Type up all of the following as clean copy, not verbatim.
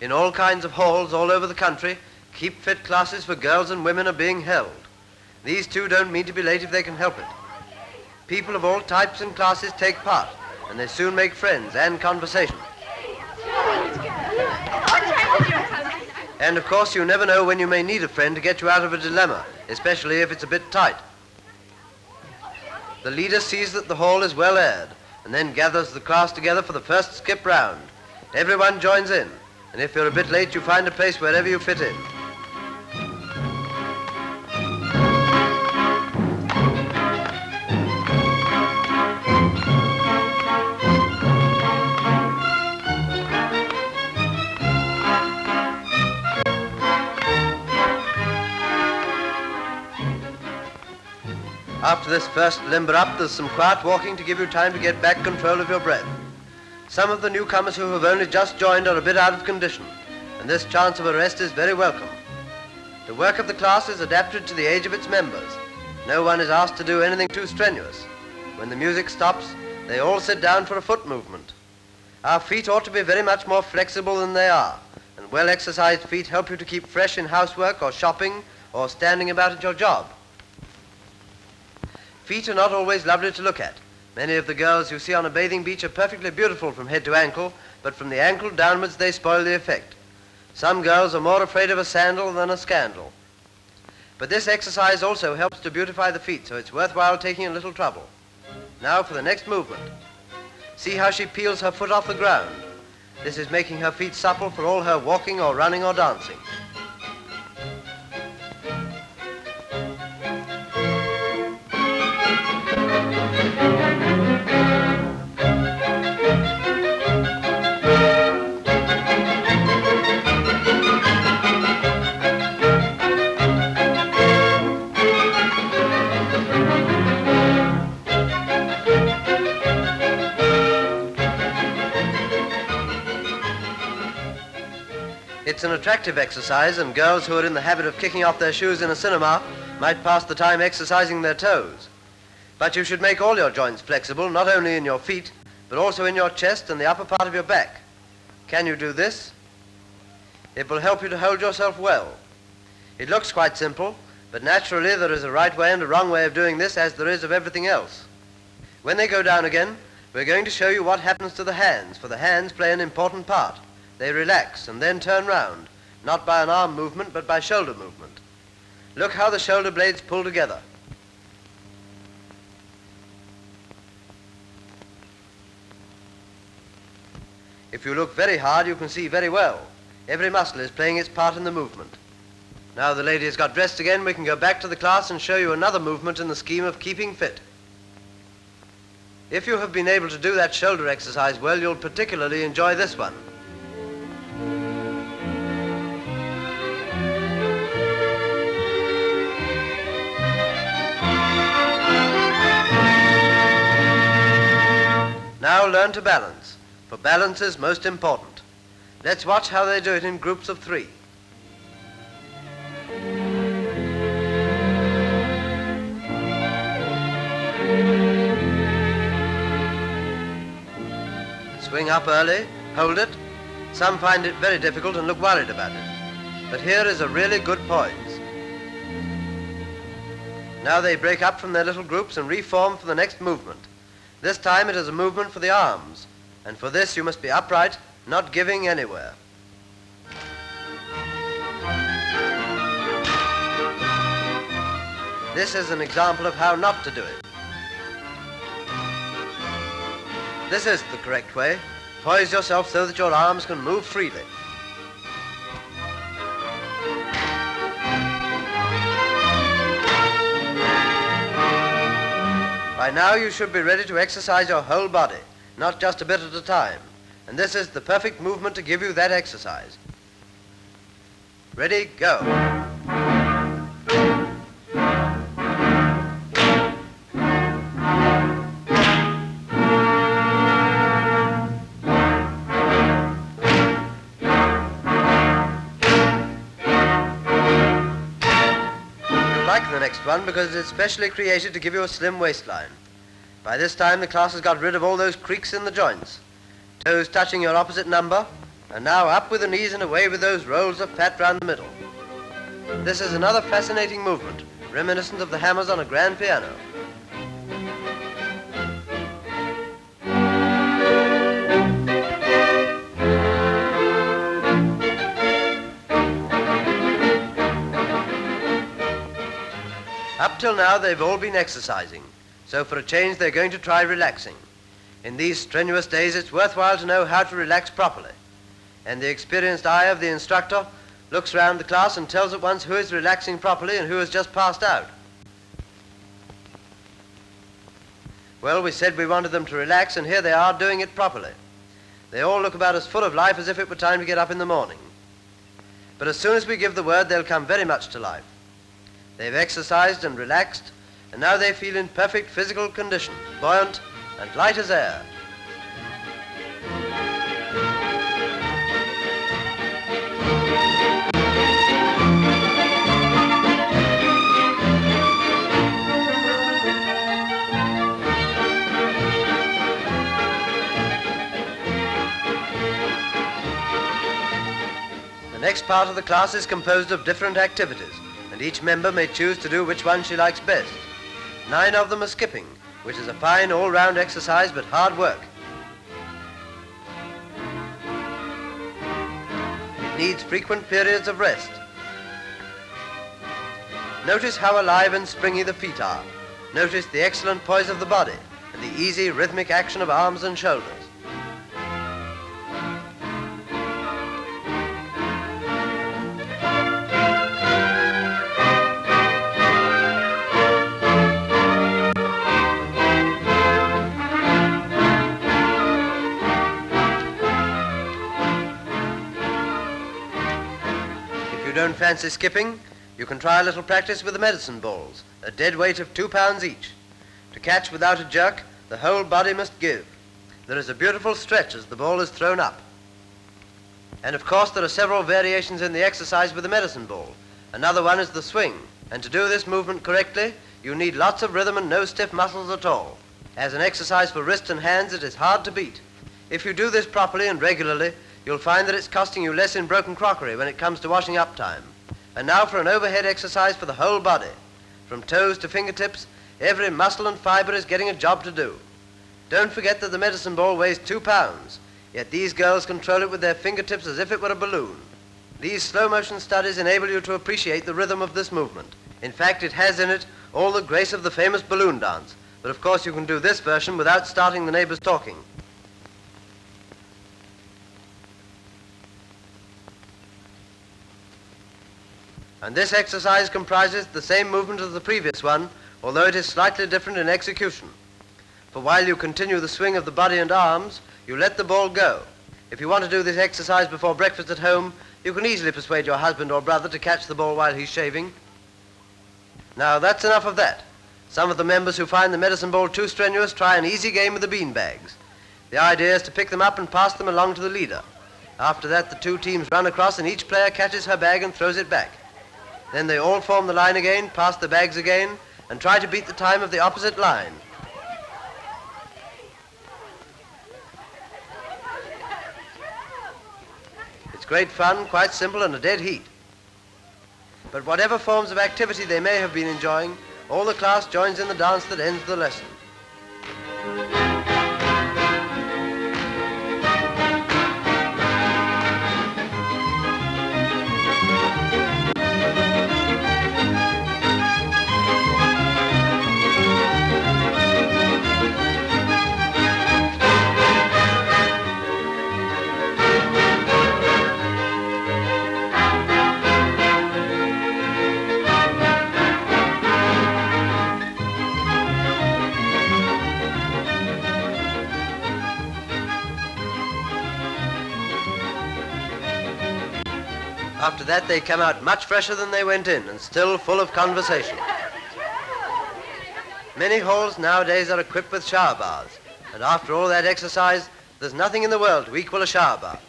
In all kinds of halls all over the country, keep fit classes for girls and women are being held. These two don't mean to be late if they can help it. People of all types and classes take part, and they soon make friends and conversation. And of course, you never know when you may need a friend to get you out of a dilemma, especially if it's a bit tight. The leader sees that the hall is well aired, and then gathers the class together for the first skip round. Everyone joins in, and if you're a bit late, you find a place wherever you fit in. After this first limber up, there's some quiet walking to give you time to get back control of your breath. Some of the newcomers who have only just joined are a bit out of condition, and this chance of a rest is very welcome. The work of the class is adapted to the age of its members. No one is asked to do anything too strenuous. When the music stops, they all sit down for a foot movement. Our feet ought to be very much more flexible than they are, and well-exercised feet help you to keep fresh in housework or shopping or standing about at your job. Feet are not always lovely to look at. Many of the girls you see on a bathing beach are perfectly beautiful from head to ankle, but from the ankle downwards they spoil the effect. Some girls are more afraid of a sandal than a scandal. But this exercise also helps to beautify the feet, so it's worthwhile taking a little trouble. Now for the next movement. See how she peels her foot off the ground. This is making her feet supple for all her walking or running or dancing. It's an attractive exercise, and girls who are in the habit of kicking off their shoes in a cinema might pass the time exercising their toes. But you should make all your joints flexible, not only in your feet, but also in your chest and the upper part of your back. Can you do this? It will help you to hold yourself well. It looks quite simple, but naturally there is a right way and a wrong way of doing this, as there is of everything else. When they go down again, we're going to show you what happens to the hands, for the hands play an important part. They relax and then turn round, not by an arm movement, but by shoulder movement. Look how the shoulder blades pull together. If you look very hard, you can see very well. Every muscle is playing its part in the movement. Now the lady has got dressed again, we can go back to the class and show you another movement in the scheme of keeping fit. If you have been able to do that shoulder exercise well, you'll particularly enjoy this one. Now learn to balance, for balance is most important. Let's watch how they do it in groups of 3. Swing up early, hold it. Some find it very difficult and look worried about it. But here is a really good poise. Now they break up from their little groups and reform for the next movement. This time it is a movement for the arms, and for this you must be upright, not giving anywhere. This is an example of how not to do it. This is the correct way. Poise yourself so that your arms can move freely. By now you should be ready to exercise your whole body, not just a bit at a time. And this is the perfect movement to give you that exercise. Ready, go. The next one because it's specially created to give you a slim waistline. By this time the class has got rid of all those creaks in the joints. Toes touching your opposite number, And now up with the knees and away with those rolls of fat round the middle. This is another fascinating movement, reminiscent of the hammers on a grand piano. Up till now they've all been exercising, so for a change they're going to try relaxing. In these strenuous days it's worthwhile to know how to relax properly, and the experienced eye of the instructor looks round the class and tells at once who is relaxing properly and who has just passed out. Well, we said we wanted them to relax, and here they are doing it properly. They all look about as full of life as if it were time to get up in the morning. But as soon as we give the word, they'll come very much to life. They've exercised and relaxed, and now they feel in perfect physical condition, buoyant and light as air. The next part of the class is composed of different activities, and each member may choose to do which one she likes best. 9 of them are skipping, which is a fine all-round exercise but hard work. It needs frequent periods of rest. Notice how alive and springy the feet are. Notice the excellent poise of the body and the easy rhythmic action of arms and shoulders. If you don't fancy skipping, you can try a little practice with the medicine balls, a dead weight of 2 pounds each. To catch without a jerk, the whole body must give. There is a beautiful stretch as the ball is thrown up. And of course there are several variations in the exercise with the medicine ball. Another one is the swing, and to do this movement correctly, you need lots of rhythm and no stiff muscles at all. As an exercise for wrists and hands, it is hard to beat. If you do this properly and regularly, you'll find that it's costing you less in broken crockery when it comes to washing up time. And now for an overhead exercise for the whole body. From toes to fingertips, every muscle and fiber is getting a job to do. Don't forget that the medicine ball weighs 2 pounds, yet these girls control it with their fingertips as if it were a balloon. These slow motion studies enable you to appreciate the rhythm of this movement. In fact, it has in it all the grace of the famous balloon dance, but of course you can do this version without starting the neighbors talking. And this exercise comprises the same movement as the previous one, although it is slightly different in execution. For while you continue the swing of the body and arms, you let the ball go. If you want to do this exercise before breakfast at home, you can easily persuade your husband or brother to catch the ball while he's shaving. Now that's enough of that. Some of the members who find the medicine ball too strenuous try an easy game with the bean bags. The idea is to pick them up and pass them along to the leader. After that, the 2 teams run across and each player catches her bag and throws it back. Then they all form the line again, pass the bags again, and try to beat the time of the opposite line. It's great fun, quite simple, and a dead heat. But whatever forms of activity they may have been enjoying, all the class joins in the dance that ends the lesson. After that, they come out much fresher than they went in and still full of conversation. Many halls nowadays are equipped with shower baths, and after all that exercise, there's nothing in the world to equal a shower bath.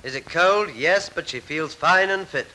Is it cold? Yes, but she feels fine and fit.